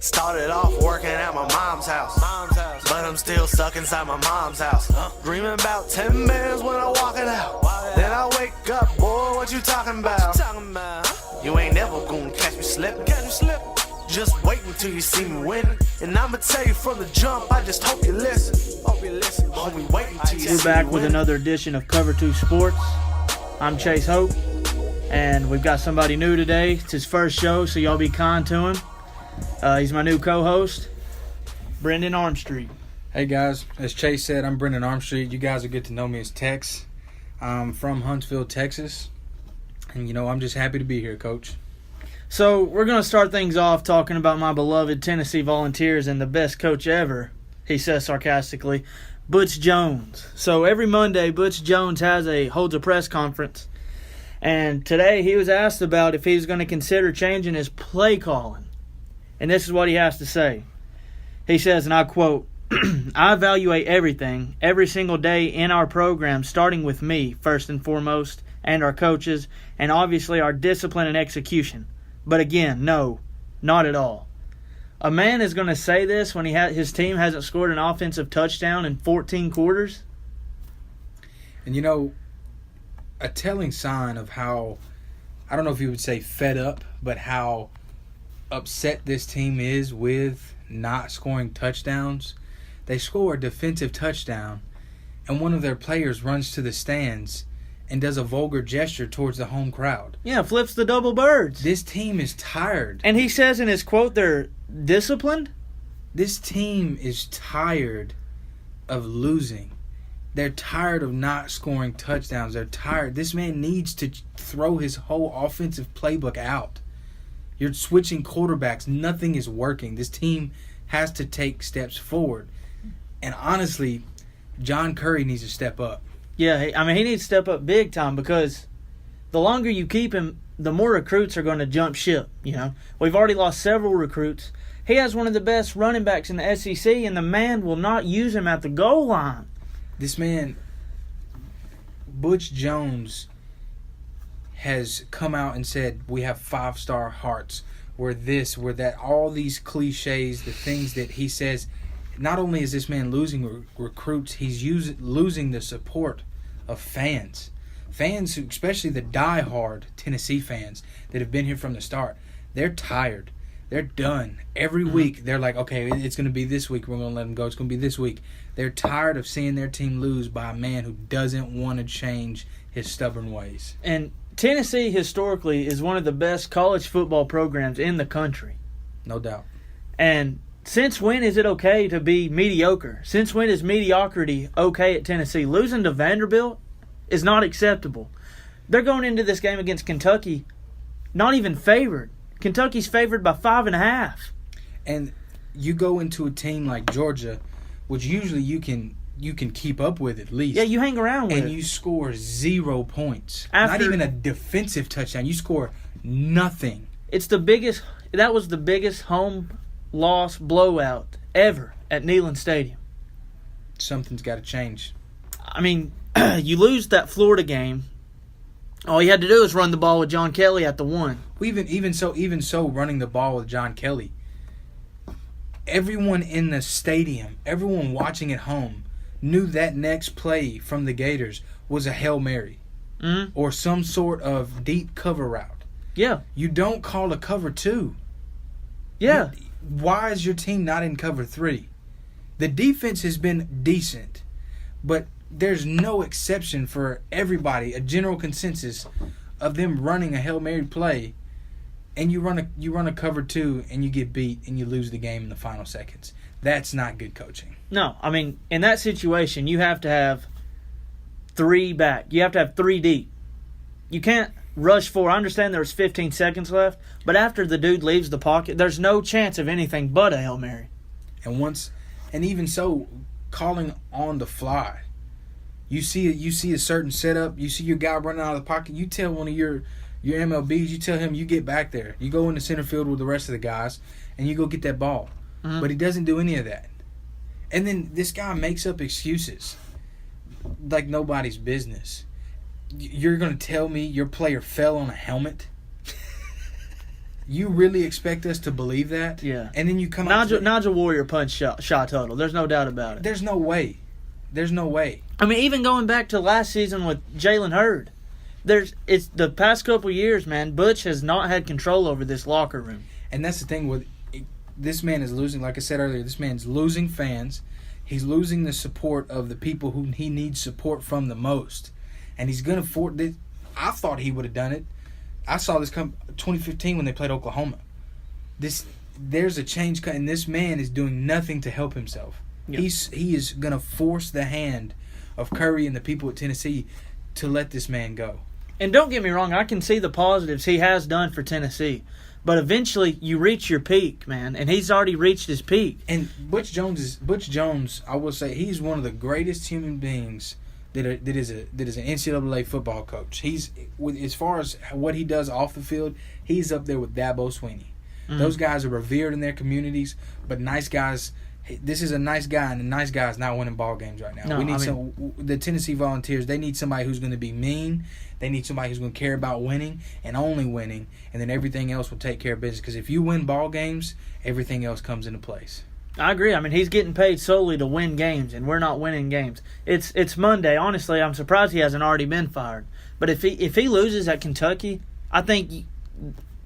Started off working at my mom's house, but I'm still stuck inside my mom's house. Dreaming about 10 bands when I walk it out. Then I wake up, boy, what you talking about? You ain't never gonna catch me slipping. Just wait until you see me winning. And I'ma tell you from the jump, I just hope you listen. Homie, wait until you see me winning. We're back with another edition of Cover 2 Sports. I'm Chase Hope, and we've got somebody new today. It's his first show, so y'all be kind to him. He's my new co-host, Brendan Armstreet. Hey guys, as Chase said, I'm Brendan Armstreet. You guys will get to know me as Tex. I'm from Huntsville, Texas. And, I'm just happy to be here, Coach. So we're going to start things off talking about my beloved Tennessee Volunteers and the best coach ever, he says sarcastically, Butch Jones. So every Monday, Butch Jones holds a press conference. And today he was asked about if he was going to consider changing his play calling. And this is what he has to say. He says, and I quote, I evaluate everything, every single day in our program, starting with me, first and foremost, and our coaches, and obviously our discipline and execution. But again, no, not at all. A man is going to say this when his team hasn't scored an offensive touchdown in 14 quarters? And a telling sign of how, I don't know if you would say fed up, but how upset this team is with not scoring touchdowns. They score a defensive touchdown, and one of their players runs to the stands and does a vulgar gesture towards the home crowd. Yeah, flips the double birds. This team is tired. And he says in his quote they're disciplined? This team is tired of losing. They're tired of not scoring touchdowns. They're tired. This man needs to throw his whole offensive playbook out. You're switching quarterbacks. Nothing is working. This team has to take steps forward. And honestly, John Curry needs to step up. Yeah, he needs to step up big time because the longer you keep him, the more recruits are going to jump ship. We've already lost several recruits. He has one of the best running backs in the SEC, and the man will not use him at the goal line. This man, Butch Jones, has come out and said, we have 5-star hearts. We're this, we're that. All these cliches, the things that he says. Not only is this man losing recruits, he's losing the support of fans. Fans, especially the die-hard Tennessee fans that have been here from the start, they're tired. They're done. Every week, they're like, okay, it's going to be this week. We're going to let them go. It's going to be this week. They're tired of seeing their team lose by a man who doesn't want to change his stubborn ways. And Tennessee, historically, is one of the best college football programs in the country. No doubt. And since when is it okay to be mediocre? Since when is mediocrity okay at Tennessee? Losing to Vanderbilt is not acceptable. They're going into this game against Kentucky not even favored. Kentucky's favored by 5.5. And you go into a team like Georgia, which usually you can keep up with at least. Yeah, you hang around with and it. You score 0 points. Not even a defensive touchdown. You score nothing. That was the biggest home loss blowout ever at Neyland Stadium. Something's got to change. You lose that Florida game. All you had to do is run the ball with John Kelly at the 1. Even so, running the ball with John Kelly. Everyone in the stadium, everyone watching at home, knew that next play from the Gators was a Hail Mary or some sort of deep cover route. Yeah. You don't call a cover 2. Yeah. Why is your team not in cover 3? The defense has been decent, but there's no exception for everybody, a general consensus of them running a Hail Mary play, and you run a cover 2 and you get beat and you lose the game in the final seconds. That's not good coaching. No, in that situation, you have to have 3 back. You have to have 3 deep. You can't rush 4. I understand there's 15 seconds left, but after the dude leaves the pocket, there's no chance of anything but a Hail Mary. And even so, calling on the fly. You see a certain setup. You see your guy running out of the pocket. You tell one of your MLBs. You tell him you get back there. You go into center field with the rest of the guys, and you go get that ball. Mm-hmm. But he doesn't do any of that. And then this guy makes up excuses like nobody's business. You're going to tell me your player fell on a helmet? You really expect us to believe that? Yeah. And then you come out. Nigel Warrior punched shot total. There's no doubt about it. There's no way. There's no way. I mean, even going back to last season with Jalen Hurd, it's the past couple years, man. Butch has not had control over this locker room. And that's the thing with this man is losing. Like I said earlier, this man's losing fans. He's losing the support of the people who he needs support from the most. And he's gonna afford this. I thought he would have done it. I saw this come 2015 when they played Oklahoma. There's a change, and this man is doing nothing to help himself. Yep. He is gonna force the hand of Curry and the people at Tennessee to let this man go. And don't get me wrong, I can see the positives he has done for Tennessee. But eventually, you reach your peak, man, and he's already reached his peak. And Butch Jones, I will say, he's one of the greatest human beings that is an NCAA football coach. He's as far as what he does off the field, he's up there with Dabo Swinney. Mm-hmm. Those guys are revered in their communities, but nice guys. This is a nice guy, and the nice guy is not winning ball games right now. The Tennessee Volunteers, they need somebody who's going to be mean. They need somebody who's going to care about winning and only winning, and then everything else will take care of business. Because if you win ball games, everything else comes into place. I agree. I mean, he's getting paid solely to win games, and we're not winning games. It's Monday. Honestly, I'm surprised he hasn't already been fired. But if he loses at Kentucky, I think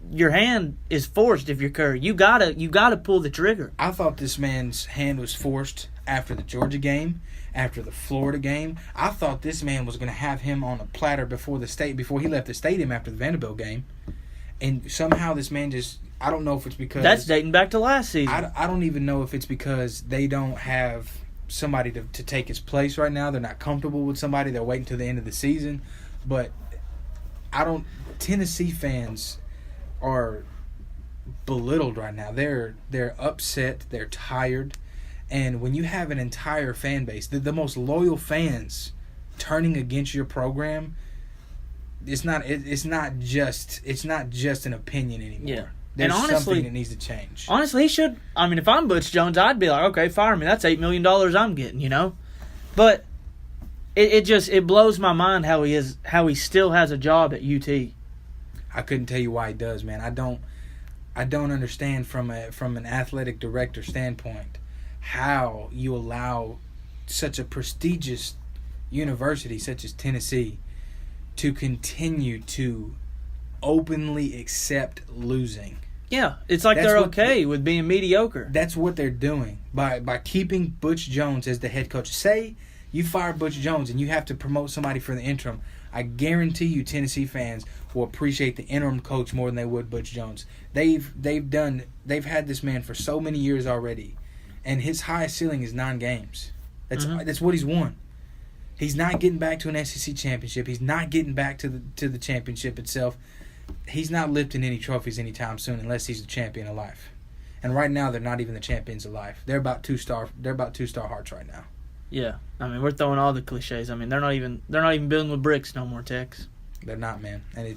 your hand is forced if you're Curry. You gotta pull the trigger. I thought this man's hand was forced after the Georgia game, after the Florida game. I thought this man was going to have him on a platter before he left the stadium after the Vanderbilt game. And somehow this man just, I don't know if it's because... That's dating back to last season. I don't even know if it's because they don't have somebody to take his place right now. They're not comfortable with somebody. They're waiting until the end of the season. But Tennessee fans are belittled right now. They're upset. They're tired. And when you have an entire fan base, the most loyal fans turning against your program, it's not just an opinion anymore. Yeah. There's and honestly, something that needs to change. Honestly, he should. I mean, if I'm Butch Jones, I'd be like, okay, fire me. That's $8 million I'm getting, you know. But it blows my mind how he still has a job at UT. I couldn't tell you why he does, man. I don't understand from an athletic director standpoint how you allow such a prestigious university such as Tennessee to continue to openly accept losing. Yeah, it's like they're okay with being mediocre. That's what they're doing by keeping Butch Jones as the head coach. Say you fire Butch Jones and you have to promote somebody for the interim. I guarantee you Tennessee fans will appreciate the interim coach more than they would Butch Jones. They've had this man for so many years already, and his highest ceiling is 9 games. That's what he's won. He's not getting back to an SEC championship. He's not getting back to the championship itself. He's not lifting any trophies anytime soon unless he's the champion of life. And right now they're not even the champions of life. They're about 2-star hearts right now. Yeah, I mean we're throwing all the cliches. I mean they're not even building with bricks no more, Tex. They're not, man. And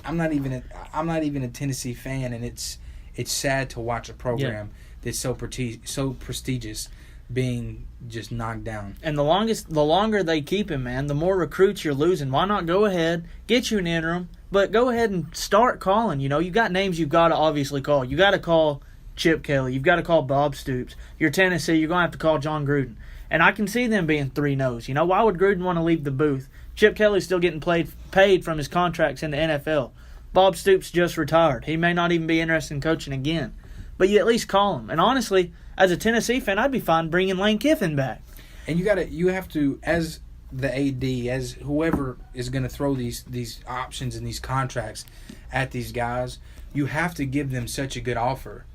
I'm not even a Tennessee fan, and it's sad to watch a program that's so prestigious being just knocked down. And the longer they keep him, man, the more recruits you're losing. Why not go ahead, get you an interim, but go ahead and start calling. You know, you got names you've got to obviously call. You got to call Chip Kelly. You've got to call Bob Stoops. You're Tennessee. You're going to have to call John Gruden. And I can see them being 3-0s. You know, why would Gruden want to leave the booth? Chip Kelly's still getting paid from his contracts in the NFL. Bob Stoops just retired. He may not even be interested in coaching again. But you at least call him. And honestly, as a Tennessee fan, I'd be fine bringing Lane Kiffin back. And you have to, as the AD, as whoever is going to throw these options and these contracts at these guys, you have to give them such a good offer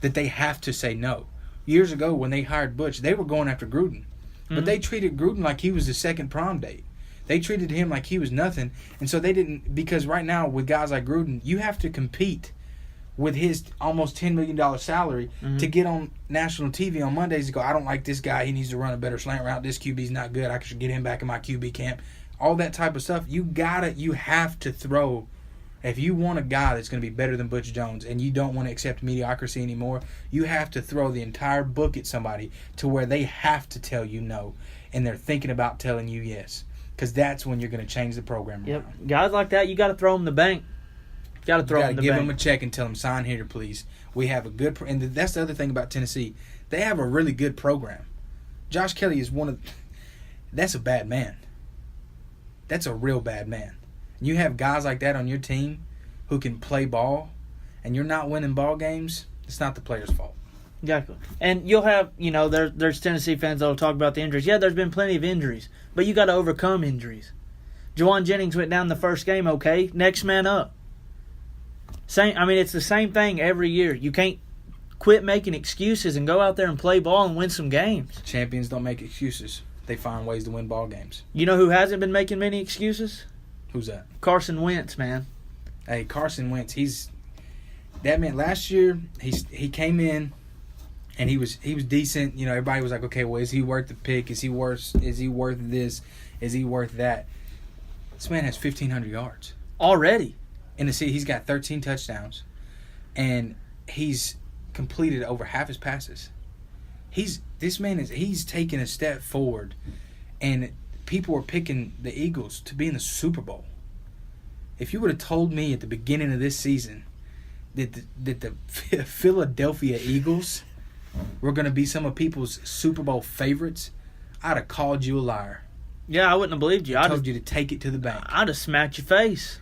that they have to say no. Years ago, when they hired Butch, they were going after Gruden. But they treated Gruden like he was the second prom date. They treated him like he was nothing. And so they didn't, because right now with guys like Gruden, you have to compete with his almost $10 million salary to get on national TV on Mondays and go, I don't like this guy. He needs to run a better slant route. This QB's not good. I should get him back in my QB camp. All that type of stuff. You have to throw. If you want a guy that's going to be better than Butch Jones and you don't want to accept mediocrity anymore, you have to throw the entire book at somebody to where they have to tell you no, and they're thinking about telling you yes, because that's when you're going to change the program around. Yep, guys like that, you got to throw them the bank. Got to throw him the give bank. him a check and tell him, sign here, please. We have a good and that's the other thing about Tennessee. They have a really good program. Josh Kelly is that's a bad man. That's a real bad man. You have guys like that on your team who can play ball, and you're not winning ball games, it's not the player's fault. Exactly. And you'll have, there's Tennessee fans that will talk about the injuries. Yeah, there's been plenty of injuries, but you got to overcome injuries. Juwan Jennings went down the first game, okay. Next man up. It's the same thing every year. You can't quit making excuses and go out there and play ball and win some games. Champions don't make excuses. They find ways to win ball games. You know who hasn't been making many excuses? Who's that? Carson Wentz, man. Hey, Carson Wentz, that man last year, he came in and he was decent. Everybody was like, okay, well, is he worth the pick? Is he worth this? Is he worth that? This man has 1,500 yards. Already. In the season, he's got 13 touchdowns, and he's completed over half his passes. He's taking a step forward, and people are picking the Eagles to be in the Super Bowl. If you would have told me at the beginning of this season that the Philadelphia Eagles were going to be some of people's Super Bowl favorites, I'd have called you a liar. Yeah, I wouldn't have believed you. I told you to take it to the bank. I'd have smacked your face.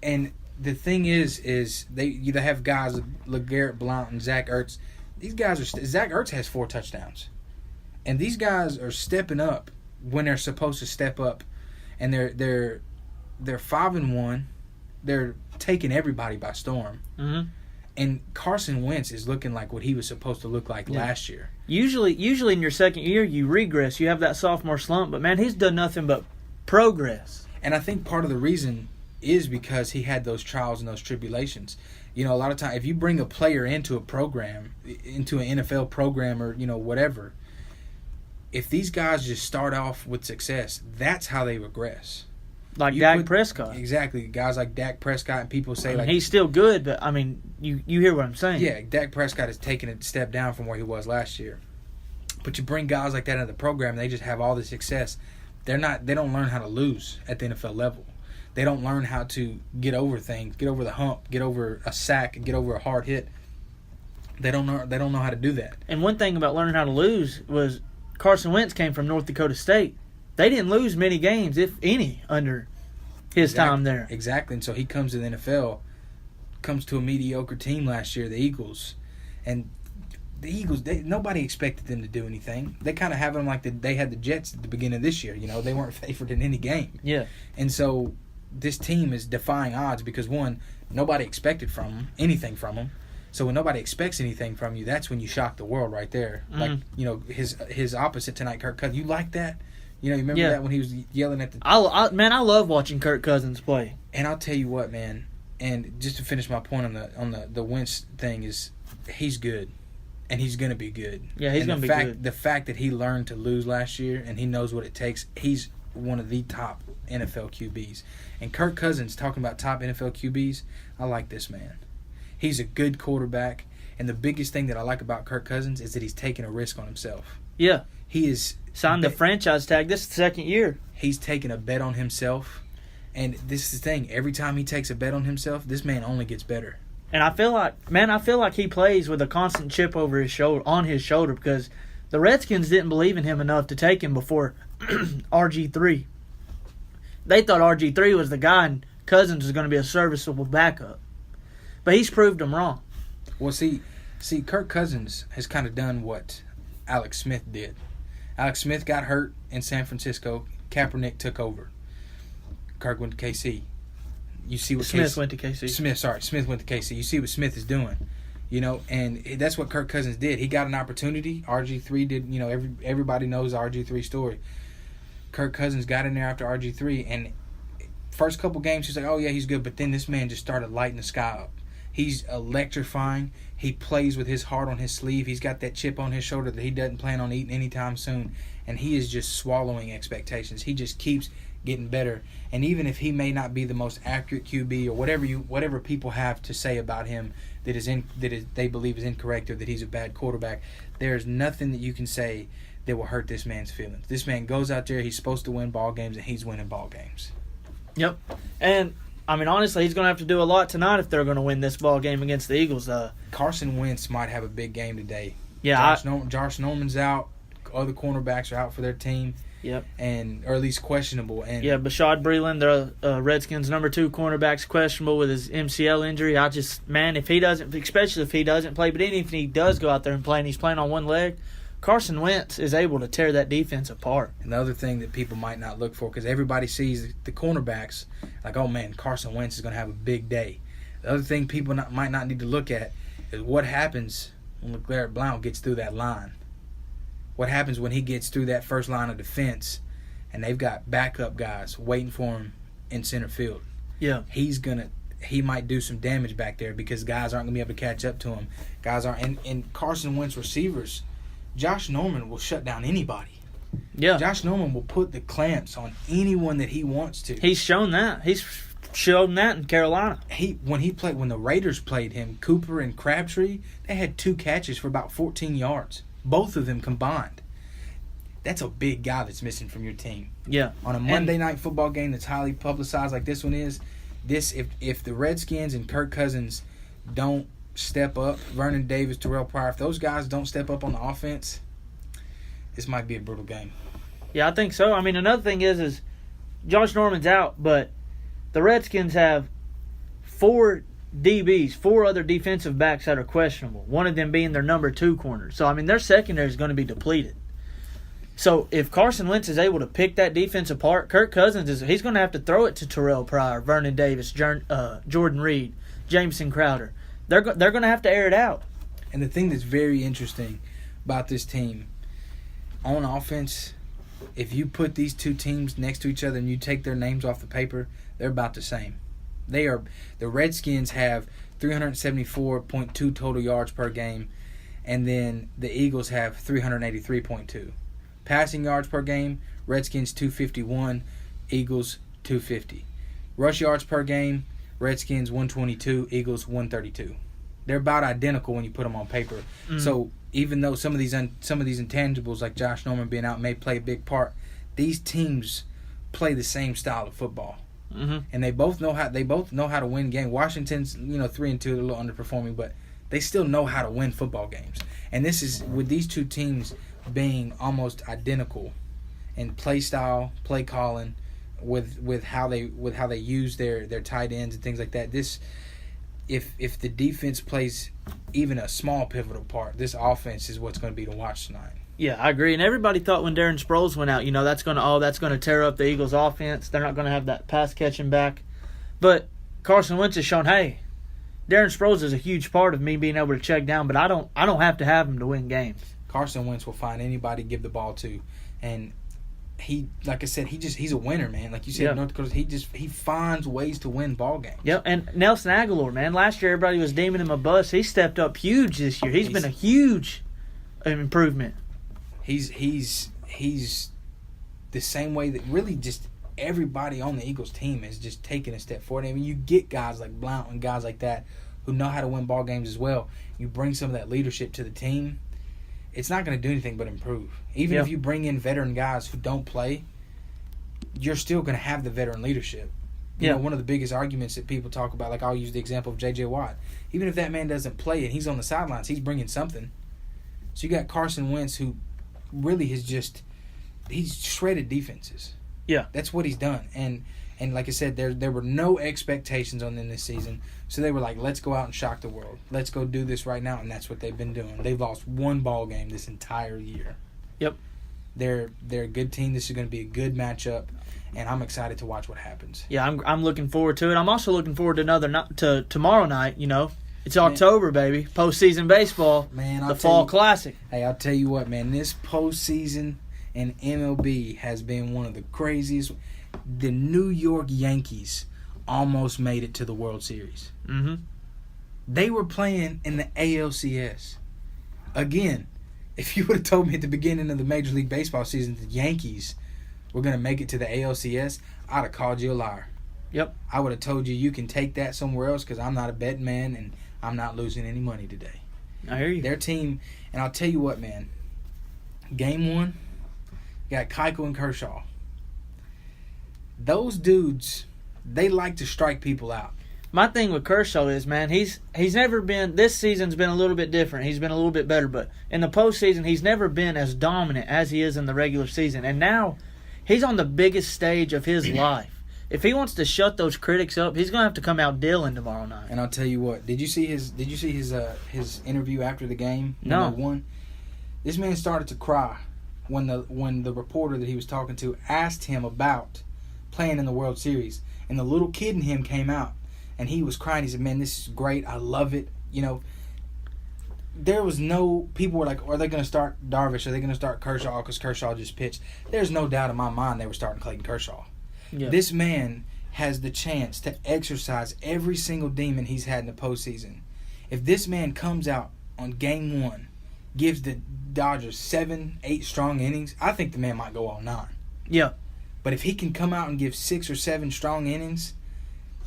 And the thing is they have guys like LeGarrette Blount and Zach Ertz. These guys Zach Ertz has 4 touchdowns, and these guys are stepping up when they're supposed to step up, and they're 5-1. They're taking everybody by storm. Mm-hmm. And Carson Wentz is looking like what he was supposed to look like last year. Usually in your second year you regress. You have that sophomore slump, but man, he's done nothing but progress. And I think part of the reason is because he had those trials and those tribulations. A lot of times, if you bring a player into a program, into an NFL program or, whatever, if these guys just start off with success, that's how they regress. Like Dak Prescott. Exactly. Guys like Dak Prescott, and people say he's still good, but, you hear what I'm saying. Yeah, Dak Prescott has taken a step down from where he was last year. But you bring guys like that into the program, and they just have all the success. They don't learn how to lose at the NFL level. They don't learn how to get over things, get over the hump, get over a sack, and get over a hard hit. They don't know how to do that. And one thing about learning how to lose was Carson Wentz came from North Dakota State. They didn't lose many games, if any, under his time there. Exactly. And so he comes to the NFL, comes to a mediocre team last year, the Eagles. And the Eagles, nobody expected them to do anything. They kind of have them like they had the Jets at the beginning of this year. They weren't favored in any game. Yeah. And so this team is defying odds because, one, nobody expected anything from them. So when nobody expects anything from you, that's when you shock the world right there. Mm-hmm. Like, his opposite tonight, Kirk Cousins. You like that? You remember that when he was yelling at the... I love watching Kirk Cousins play. And I'll tell you what, man, and just to finish my point on the Wentz thing is he's good. And he's going to be good. Yeah, he's going to be good. The fact that he learned to lose last year and he knows what it takes, he's one of the top NFL QBs. And Kirk Cousins, talking about top NFL QBs, I like this man. He's a good quarterback. And the biggest thing that I like about Kirk Cousins is that he's taking a risk on himself. Yeah. He is... Signed the franchise tag. This is the second year. He's taking a bet on himself. And this is the thing. Every time he takes a bet on himself, this man only gets better. And I feel like he plays with a constant chip on his shoulder because the Redskins didn't believe in him enough to take him before RG3. They thought RG3 was the guy and Cousins was going to be a serviceable backup. But he's proved them wrong. Well, see, Kirk Cousins has kind of done what Alex Smith did. Alex Smith got hurt in San Francisco. Kaepernick took over. Kirk went to KC. You see what Smith went to KC. Smith went to KC. You see what Smith is doing, and that's what Kirk Cousins did. He got an opportunity. RG3 did, everybody knows the RG3 story. Kirk Cousins got in there after RG3, and first couple games he's like, oh yeah, he's good, but then this man just started lighting the sky up. He's electrifying. He plays with his heart on his sleeve. He's got that chip on his shoulder that he doesn't plan on eating anytime soon, and he is just swallowing expectations. He just keeps getting better. And even if he may not be the most accurate QB or whatever people have to say about him they believe is incorrect or that he's a bad quarterback, there's nothing that you can say that will hurt this man's feelings. This man goes out there, he's supposed to win ball games, and he's winning ball games. Yep. And I mean, honestly, he's going to have to do a lot tonight if they're going to win this ball game against the Eagles. Carson Wentz might have a big game today. Yeah, Josh Norman's out. Other cornerbacks are out for their team. Yep. Or at least questionable. And yeah, Bashad Breeland, the Redskins' number 2 cornerback's questionable with his MCL injury. If he doesn't, especially if he doesn't play, but even if he does go out there and play and he's playing on one leg, Carson Wentz is able to tear that defense apart. Another thing that people might not look for, because everybody sees the cornerbacks like, oh man, Carson Wentz is going to have a big day. The other thing people might not need to look at is what happens when LeGarrette Blount gets through that line. What happens when he gets through that first line of defense and they've got backup guys waiting for him in center field. Yeah. He might do some damage back there because guys aren't going to be able to catch up to him. Guys aren't. And Carson Wentz receivers, Josh Norman will shut down anybody. Yeah. Josh Norman will put the clamps on anyone that he wants to. He's shown that. He's shown that in Carolina. When the Raiders played him, Cooper and Crabtree, they had 2 catches for about 14 yards. Both of them combined. That's a big guy that's missing from your team. Yeah. On a Monday night football game that's highly publicized like this one is, if the Redskins and Kirk Cousins don't step up, Vernon Davis, Terrell Pryor, if those guys don't step up on the offense, this might be a brutal game. Yeah, I think so. I mean, another thing is Josh Norman's out, but the Redskins have 4 DBs, 4 other defensive backs that are questionable, one of them being their number 2 corner. So, I mean, their secondary is going to be depleted. So, if Carson Wentz is able to pick that defense apart, Kirk Cousins, he's going to have to throw it to Terrell Pryor, Vernon Davis, Jordan Reed, Jameson Crowder. They're going to have to air it out. And the thing that's very interesting about this team, on offense, if you put these 2 teams next to each other and you take their names off the paper, they're about the same. The Redskins have 374.2 total yards per game, and then the Eagles have 383.2. Passing yards per game, Redskins 251, Eagles 250. Rush yards per game, Redskins 122, Eagles 132. They're about identical when you put them on paper. Mm. So even though some of these intangibles like Josh Norman being out may play a big part, these teams play the same style of football. Mm-hmm. And they both know how to win games. Washington's 3-2, they're a little underperforming, but they still know how to win football games. And this is with these 2 teams being almost identical in play style, play calling, with how they use their tight ends and things like that. This, if the defense plays even a small pivotal part, this offense is what's going to be to watch tonight. Yeah, I agree. And everybody thought when Darren Sproles went out, that's going to tear up the Eagles' offense. They're not going to have that pass catching back. But Carson Wentz has shown, hey, Darren Sproles is a huge part of me being able to check down, but I don't have to have him to win games. Carson Wentz will find anybody to give the ball to, and he, like I said, he's a winner, man. Like you said, yeah. North Dakota, he finds ways to win ball games. Yeah, and Nelson Aguilar, man, last year everybody was deeming him a bust. He stepped up huge this year. He's been a huge improvement. He's the same way that really just everybody on the Eagles team is just taking a step forward. I mean, you get guys like Blount and guys like that who know how to win ball games as well. You bring some of that leadership to the team, it's not going to do anything but improve. Even if you bring in veteran guys who don't play, you're still going to have the veteran leadership. You know, one of the biggest arguments that people talk about, like I'll use the example of J.J. Watt. Even if that man doesn't play and he's on the sidelines, he's bringing something. So you got Carson Wentz, who really he's shredded defenses. Yeah. That's what he's done. And like I said, there were no expectations on them this season. So they were like, let's go out and shock the world. Let's go do this right now. And that's what they've been doing. They've lost 1 ball game this entire year. Yep. They're a good team. This is going to be a good matchup. And I'm excited to watch what happens. Yeah, I'm looking forward to it. I'm also looking forward to tomorrow night, It's October, baby. Postseason baseball. Man, the Fall Classic. Hey, I'll tell you what, man. This postseason in MLB has been one of the craziest. The New York Yankees almost made it to the World Series. Mm-hmm. They were playing in the ALCS. Again, if you would have told me at the beginning of the Major League Baseball season the Yankees were going to make it to the ALCS, I'd have called you a liar. Yep. I would have told you can take that somewhere else because I'm not a betting man and I'm not losing any money today. I hear you. Their team, and I'll tell you what, man. Game 1, got Keuchel and Kershaw. Those dudes They like to strike people out. My thing with Kershaw is, man, he's never been. This season's been a little bit different. He's been a little bit better, but in the postseason, he's never been as dominant as he is in the regular season. And now, he's on the biggest stage of his life. If he wants to shut those critics up, he's gonna have to come out dealing tomorrow night. And I'll tell you what. Did you see his interview after the game? No. When they won? This man started to cry when the reporter that he was talking to asked him about playing in the World Series, and the little kid in him came out. And he was crying. He said, "Man, this is great. I love it." You know, there was no... People were like, are they going to start Darvish? Are they going to start Kershaw because Kershaw just pitched? There's no doubt in my mind they were starting Clayton Kershaw. Yeah. This man has the chance to exercise every single demon he's had in the postseason. If this man comes out on game 1, gives the Dodgers 7-8 strong innings, I think the man might go all 9. Yeah. But if he can come out and give 6 or 7 strong innings...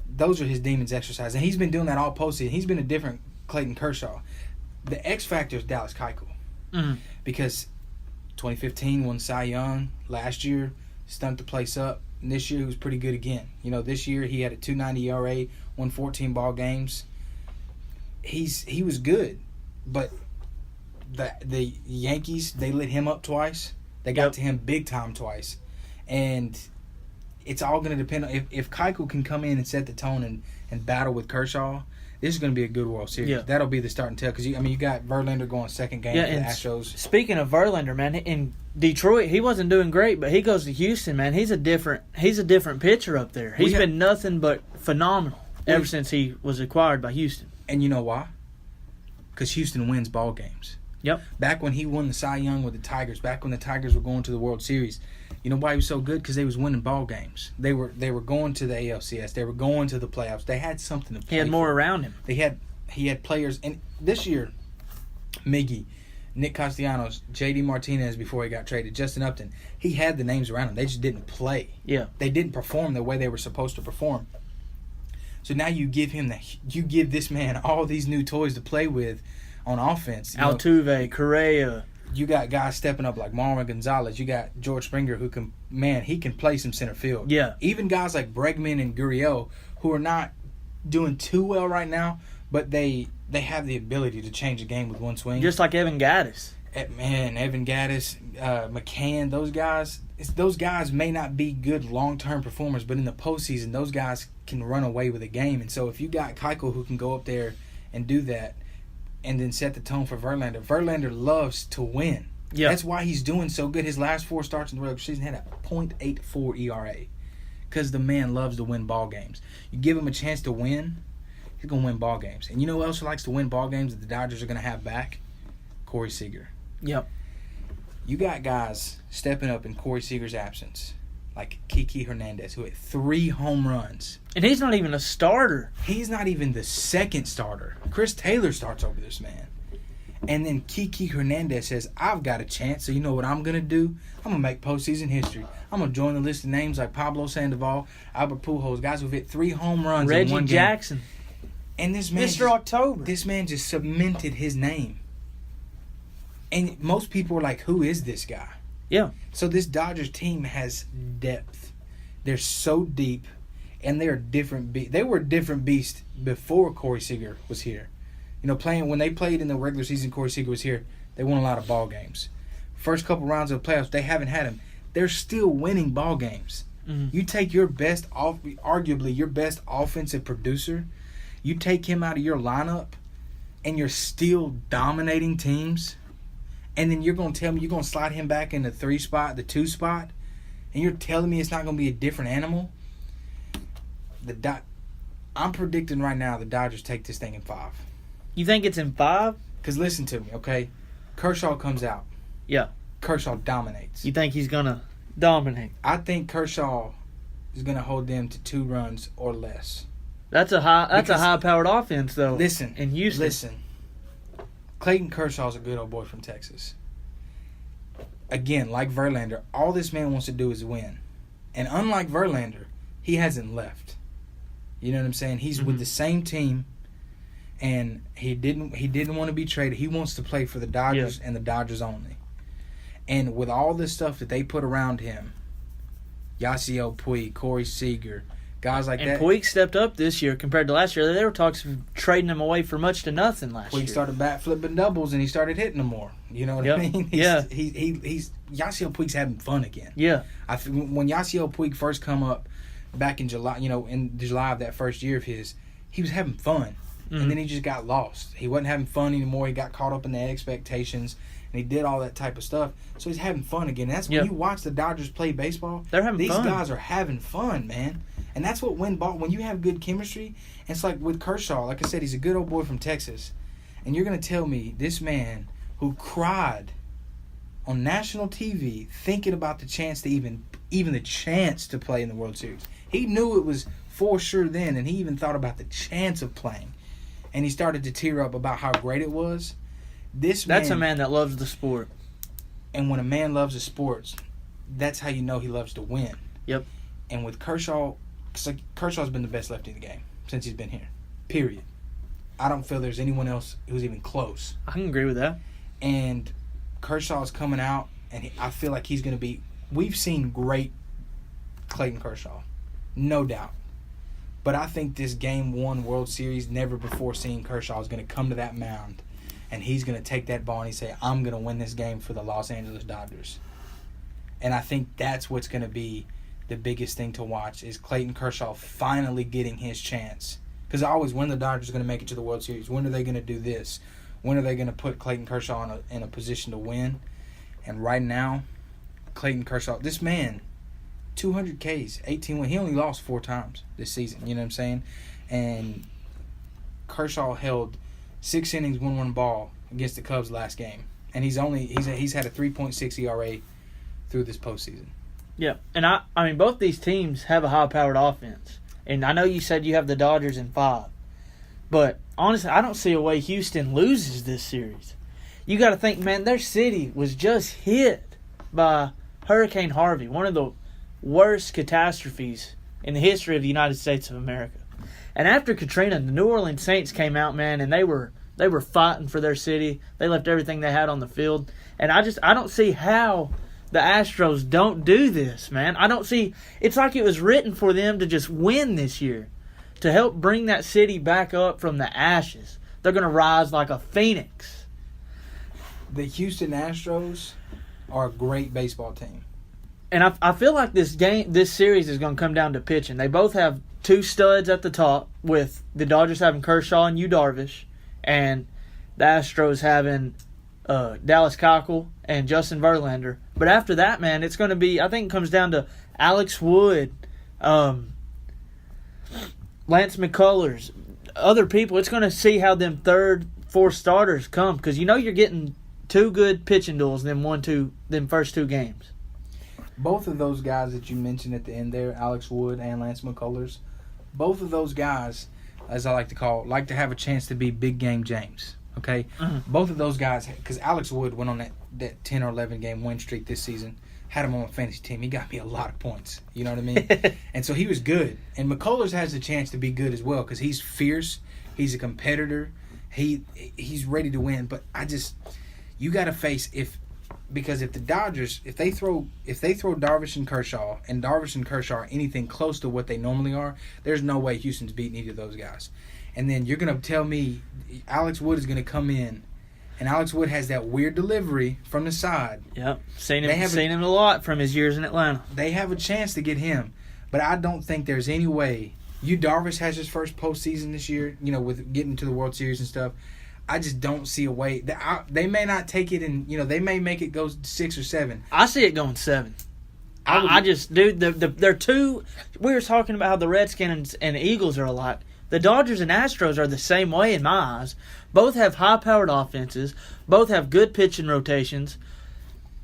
Those are his demons exercise. And he's been doing that all postseason. He's been a different Clayton Kershaw. The X factor is Dallas Keuchel. Mm-hmm. Because 2015 won Cy Young. Last year, stunk the place up. And this year, he was pretty good again. You know, this year, he had a 2.90 ERA, won 14 ball games. He was good. But the Yankees, they lit him up twice. They got to him big time twice. And... it's all going to depend on if Keuchel can come in and set the tone and battle with Kershaw. This is going to be a good World Series. Yeah. That'll be the starting tell because you got Verlander going second game for the Astros. Speaking of Verlander, man, in Detroit he wasn't doing great, but he goes to Houston, man. He's a different pitcher up there. He's been nothing but phenomenal ever since he was acquired by Houston. And you know why? Because Houston wins ball games. Yep. Back when he won the Cy Young with the Tigers, back when the Tigers were going to the World Series. You know why he was so good? Because they was winning ball games. They were going to the ALCS. They were going to the playoffs. They had something to play. He had more around him. He had players. And this year, Miggy, Nick Castellanos, J.D. Martinez before he got traded, Justin Upton, he had the names around him. They just didn't play. Yeah. They didn't perform the way they were supposed to perform. So now you give this man all these new toys to play with on offense. Altuve, Correa. You got guys stepping up like Marwin Gonzalez. You got George Springer who can play some center field. Yeah. Even guys like Bregman and Gurriel who are not doing too well right now, but they have the ability to change a game with one swing. Just like Evan Gattis. Evan Gattis, McCann, those guys may not be good long-term performers, but in the postseason, those guys can run away with a game. And so if you got Keuchel who can go up there and do that, and then set the tone for Verlander. Verlander loves to win. Yeah. That's why he's doing so good. His last 4 starts in the regular season had a .84 ERA because the man loves to win ball games. You give him a chance to win, he's going to win ball games. And you know who else likes to win ball games that the Dodgers are going to have back? Corey Seager. Yep. You got guys stepping up in Corey Seager's absence, like Kiki Hernandez, who hit 3 home runs. And he's not even a starter. He's not even the second starter. Chris Taylor starts over this man. And then Kiki Hernandez says, I've got a chance, so you know what I'm going to do? I'm going to make postseason history. I'm going to join the list of names like Pablo Sandoval, Albert Pujols, guys who've hit 3 home runs in one Reggie Jackson. game. And this man Mr. October. This man just cemented his name. And most people are like, who is this guy? Yeah. So this Dodgers team has depth. They're so deep. And they're different. They were a different beast before Corey Seager was here. You know, when they played in the regular season, Corey Seager was here. They won a lot of ball games. First couple rounds of the playoffs, they haven't had him. They're still winning ball games. Mm-hmm. You take arguably your best offensive producer, you take him out of your lineup, and you're still dominating teams. And then you're going to tell me you're going to slide him back in the 3 spot, the 2 spot, and you're telling me it's not going to be a different animal. I'm predicting right now the Dodgers take this thing in 5. You think it's in 5? Because listen to me, okay? Kershaw comes out. Yeah. Kershaw dominates. You think he's going to dominate? I think Kershaw is going to hold them to 2 runs or less. That's a high-powered offense, though. Listen. In Houston. Listen. Clayton Kershaw's a good old boy from Texas. Again, like Verlander, all this man wants to do is win. And unlike Verlander, he hasn't left. You know what I'm saying? He's with the same team, and he didn't want to be traded. He wants to play for the Dodgers and the Dodgers only. And with all this stuff that they put around him, Yasiel Puig, Corey Seager, Guys like And that. Puig stepped up this year compared to last year. There were talks of trading him away for much to nothing last year. Puig started bat flipping doubles and he started hitting them more. You know what I mean? He's Yasiel Puig's having fun again. Yeah. When Yasiel Puig first come up back in July, in July of that first year of his, he was having fun. Mm-hmm. And then he just got lost. He wasn't having fun anymore. He got caught up in the expectations, and he did all that type of stuff. So he's having fun again. That's when you watch the Dodgers play baseball. They're having fun. These guys are having fun, man. And that's what when you have good chemistry. It's like with Kershaw. Like I said, he's a good old boy from Texas. And you're going to tell me this man who cried on national TV thinking about the chance to even the chance to play in the World Series. He knew it was for sure then, and he even thought about the chance of playing. And he started to tear up about how great it was. That's a man that loves the sport. And when a man loves the sports, that's how you know he loves to win. Yep. And with Kershaw, Kershaw's been the best lefty in the game since he's been here. Period. I don't feel there's anyone else who's even close. I can agree with that. And Kershaw's coming out, and I feel like he's going to be... We've seen great Clayton Kershaw. No doubt. But I think this Game 1 World Series, never before seen Kershaw, is going to come to that mound, and he's going to take that ball and he say, I'm going to win this game for the Los Angeles Dodgers. And I think that's what's going to be the biggest thing to watch, is Clayton Kershaw finally getting his chance. Because when the Dodgers are going to make it to the World Series? When are they going to do this? When are they going to put Clayton Kershaw in a position to win? And right now, Clayton Kershaw, this man... 200 Ks, 18 wins. He only lost 4 times this season. You know what I'm saying? And Kershaw held 6 innings, 1-1 ball against the Cubs last game, and he's had a 3.6 ERA through this postseason. Yeah, and I mean both these teams have a high-powered offense, and I know you said you have the Dodgers in 5, but honestly, I don't see a way Houston loses this series. You got to think, man, their city was just hit by Hurricane Harvey, one of the worst catastrophes in the history of the United States of America. And after Katrina, the New Orleans Saints came out, man, and they were fighting for their city. They left everything they had on the field. And I don't see how the Astros don't do this, man. I don't see... It's like it was written for them to just win this year, to help bring that city back up from the ashes. They're going to rise like a phoenix. The Houston Astros are a great baseball team. And I feel like this series is going to come down to pitching. They both have 2 studs at the top, with the Dodgers having Kershaw and Yu Darvish, and the Astros having Dallas Keuchel and Justin Verlander. But after that, man, it's going to be... I think it comes down to Alex Wood, Lance McCullers, other people. It's going to see how them 3rd, 4th starters come, because you're getting 2 good pitching duels in them first 2 games. Both of those guys that you mentioned at the end there, Alex Wood and Lance McCullers, both of those guys, as I like to have a chance to be big game James. Okay? Mm-hmm. Both of those guys, because Alex Wood went on that 10 or 11 game win streak this season, had him on my fantasy team. He got me a lot of points. You know what I mean? And so he was good. And McCullers has a chance to be good as well, because he's fierce. He's a competitor. He's ready to win. But you got to face because if the Dodgers, if they throw Darvish and Kershaw are anything close to what they normally are, there's no way Houston's beating either of those guys. And then you're going to tell me Alex Wood is going to come in, and Alex Wood has that weird delivery from the side. Yep, seen him a lot from his years in Atlanta. They have a chance to get him, but I don't think there's any way. Darvish has his first postseason this year, with getting to the World Series and stuff. I just don't see a way. They may not take it, and they may make it go 6 or 7. I see it going 7. They're 2. We were talking about how the Redskins and Eagles are alike. The Dodgers and Astros are the same way in my eyes. Both have high-powered offenses. Both have good pitching rotations.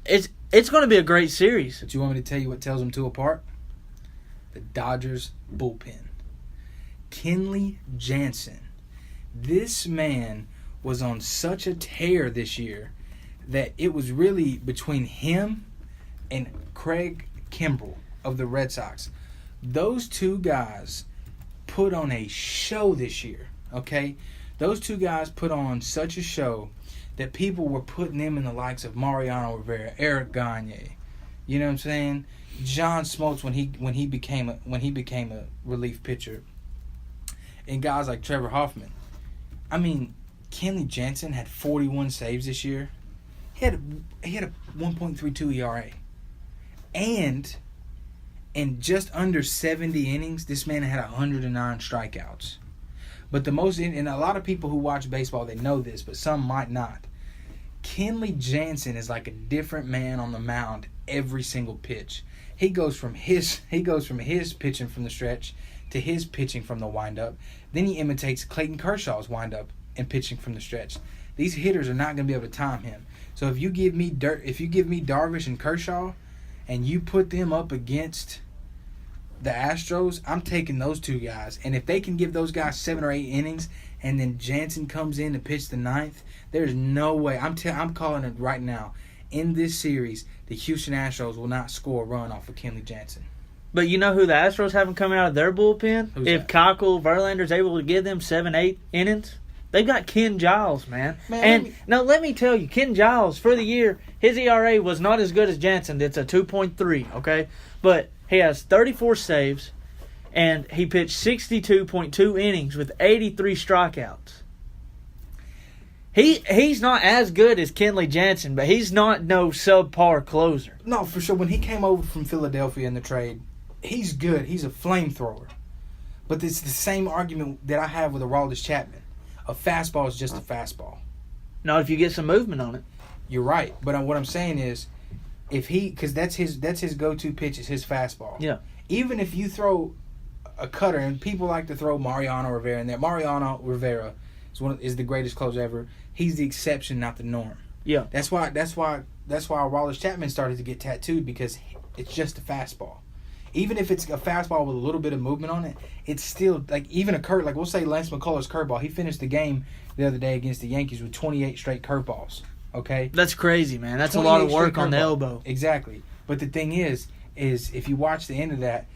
It's going to be a great series. But you want me to tell you what tells them 2 apart? The Dodgers bullpen. Kenley Jansen. This man was on such a tear this year that it was really between him and Craig Kimbrell of the Red Sox. Those 2 guys put on a show this year, okay? Those 2 guys put on such a show that people were putting them in the likes of Mariano Rivera, Eric Gagne, You know what I'm saying? John Smoltz when he became a relief pitcher, and guys like Trevor Hoffman. I mean, Kenley Jansen had 41 saves this year. He had a 1.32 ERA, and in just under 70 innings, this man had 109 strikeouts. But and a lot of people who watch baseball, they know this, but some might not. Kenley Jansen is like a different man on the mound every single pitch. He goes from his pitching from the stretch to his pitching from the windup. Then he imitates Clayton Kershaw's windup and pitching from the stretch. These hitters are not going to be able to time him. So if you give me Darvish and Kershaw, and you put them up against the Astros, I'm taking those two guys. And if they can give those guys 7 or 8 innings, and then Jansen comes in to pitch the 9th, there's no way. I'm calling it right now. In this series, the Houston Astros will not score a run off of Kenley Jansen. But you know who the Astros haven't come out of their bullpen? Who's if that? Keuchel, Verlander's able to give them 7, 8 innings, they've got Ken Giles, man. Let me tell you, Ken Giles, for the year, his ERA was not as good as Jansen. It's a 2.3, okay? But he has 34 saves, and he pitched 62.2 innings with 83 strikeouts. He's not as good as Kenley Jansen, but he's not no subpar closer. No, for sure. When he came over from Philadelphia in the trade, he's good. He's a flamethrower. But it's the same argument that I have with Aroldis Chapman. A fastball is just a fastball. Not if you get some movement on it. You're right. But what I'm saying is, because that's his go-to pitch is his fastball. Yeah. Even if you throw a cutter, and people like to throw Mariano Rivera in there. Mariano Rivera is the greatest closer ever. He's the exception, not the norm. Yeah. That's why Aroldis Chapman started to get tattooed, because it's just a fastball. Even if it's a fastball with a little bit of movement on it, it's still like even like we'll say Lance McCullers curveball. He finished the game the other day against the Yankees with 28 straight curveballs. Okay, that's crazy, man. That's a lot of work on the elbow. Exactly. But the thing is if you watch the end of that,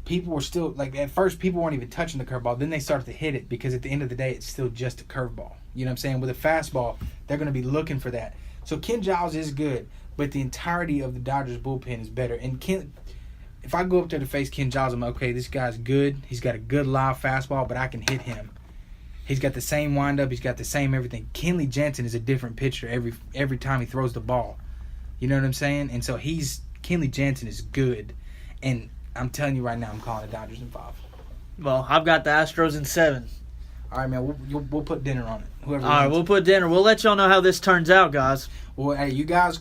people were still like at first people weren't even touching the curveball. Then they started to hit it, because at the end of the day, it's still just a curveball. You know what I'm saying? With a fastball, they're going to be looking for that. So Ken Giles is good, but the entirety of the Dodgers bullpen is better. And if I go up there to face Ken Giles, I'm like, okay, this guy's good. He's got a good live fastball, but I can hit him. He's got the same windup. He's got the same everything. Kenley Jansen is a different pitcher every time he throws the ball. You know what I'm saying? And so Kenley Jansen is good. And I'm telling you right now, I'm calling the Dodgers in 5. Well, I've got the Astros in 7. All right, man. We'll put dinner on it. Whoever. All right, we'll put dinner. We'll let y'all know how this turns out, guys. Well, hey, you guys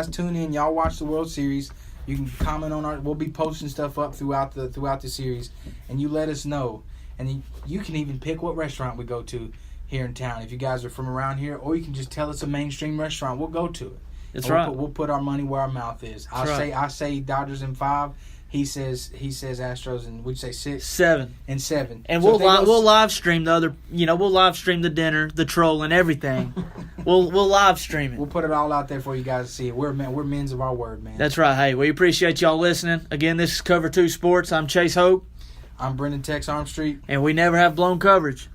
tune in. Y'all watch the World Series. You can comment on we'll be posting stuff up throughout the series, and you let us know. And you can even pick what restaurant we go to here in town. If you guys are from around here, or you can just tell us a mainstream restaurant, we'll go to it. That's right. We'll put our money where our mouth is. I say Dodgers in 5. He says Astros, and would you say 6? 7. And 7. And so we'll live stream the other. We'll live stream the dinner, the troll, and everything. we'll live stream it. We'll put it all out there for you guys to see it. We're men's of our word, man. That's right. Hey, we appreciate y'all listening. Again, this is Cover 2 Sports. I'm Chase Hope. I'm Brendan Tex Armstreet. And we never have blown coverage.